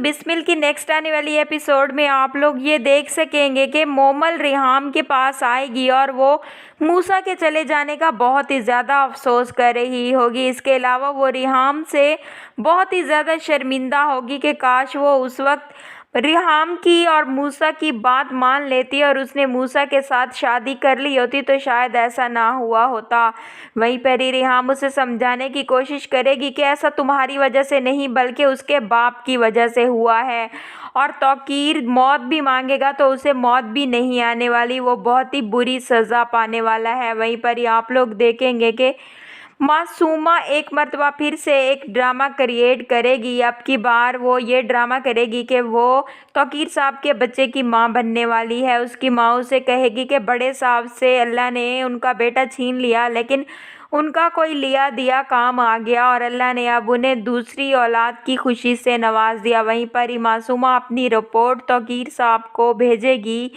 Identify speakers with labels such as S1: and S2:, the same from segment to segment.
S1: बिस्मिल की नेक्स्ट आने वाली एपिसोड में आप लोग ये देख सकेंगे कि मोमल रिहाम के पास आएगी और वो मूसा के चले जाने का बहुत ही ज़्यादा अफसोस कर रही होगी। इसके अलावा वो रिहाम से बहुत ही ज़्यादा शर्मिंदा होगी कि काश वो उस वक्त रिहाम की और मूसा की बात मान लेती और उसने मूसा के साथ शादी कर ली होती तो शायद ऐसा ना हुआ होता। वहीं पर ही रिहाम उसे समझाने की कोशिश करेगी कि ऐसा तुम्हारी वजह से नहीं बल्कि उसके बाप की वजह से हुआ है, और तौकीर मौत भी मांगेगा तो उसे मौत भी नहीं आने वाली, वो बहुत ही बुरी सज़ा पाने वाला है। वहीं पर ही आप लोग देखेंगे कि मासूमा एक मर्तबा फिर से एक ड्रामा क्रिएट करेगी। अब की बार वो ये ड्रामा करेगी कि वो तौकीर साहब के बच्चे की माँ बनने वाली है। उसकी माँ उसे कहेगी कि बड़े साहब से अल्लाह ने उनका बेटा छीन लिया, लेकिन उनका कोई लिया दिया काम आ गया और अल्लाह ने अब उन्हें दूसरी औलाद की खुशी से नवाज दिया। वहीं पर ही मासूमा अपनी रिपोर्ट तौकीर साहब को भेजेगी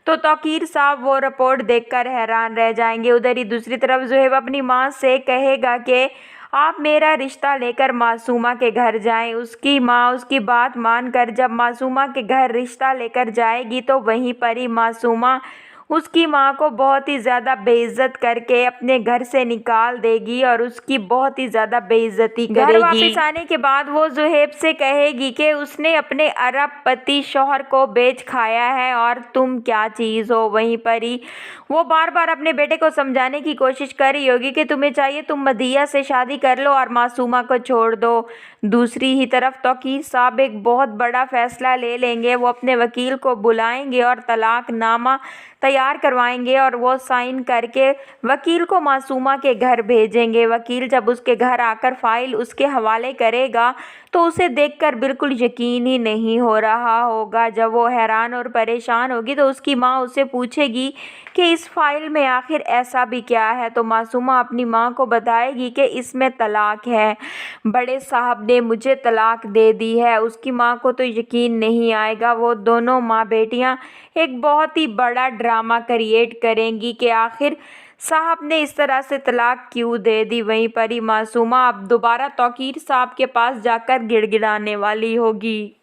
S1: तो तौकीर साहब वो रिपोर्ट देखकर हैरान रह जाएंगे। उधर ही दूसरी तरफ ज़ुहैब अपनी माँ से कहेगा कि आप मेरा रिश्ता लेकर मासूमा के घर जाएं। उसकी माँ उसकी बात मानकर जब मासूमा के घर रिश्ता लेकर जाएगी तो वहीं पर ही मासूमा उसकी माँ को बहुत ही ज़्यादा बेइज्जत करके अपने घर से निकाल देगी और उसकी बहुत ही ज़्यादा बेइज्जती करेगी। घर वापस आने के बाद वो ज़ुहैब से कहेगी कि उसने अपने अरबपति शौहर को बेच खाया है और तुम क्या चीज़ हो। वहीं पर ही वो बार बार अपने बेटे को समझाने की कोशिश कर रही होगी कि तुम्हें चाहिए तुम मदिया से शादी कर लो और मासूमा को छोड़ दो। दूसरी ही तरफ तौकीर साहब एक बहुत बड़ा फैसला ले लेंगे। वो अपने वकील को बुलाएंगे और तलाकनामा तैयार करवाएंगे और वो साइन करके वकील को मासूमा के घर भेजेंगे। वकील जब उसके घर आकर फाइल उसके हवाले करेगा तो उसे देखकर बिल्कुल यकीन ही नहीं हो रहा होगा। जब वो हैरान और परेशान होगी तो उसकी माँ उससे पूछेगी कि इस फाइल में आखिर ऐसा भी क्या है, तो मासूमा अपनी माँ को बताएगी कि इसमें तलाक है, बड़े साहब ने मुझे तलाक दे दी है। उसकी माँ को तो यकीन नहीं आएगा। वो दोनों माँ बेटियाँ एक बहुत ही बड़ा ड्रामा क्रिएट करेंगी कि आखिर साहब ने इस तरह से तलाक क्यों दे दी। वहीं पर ही मासूमा अब दोबारा तौकीर साहब के पास जाकर गिड़गिड़ाने वाली होगी।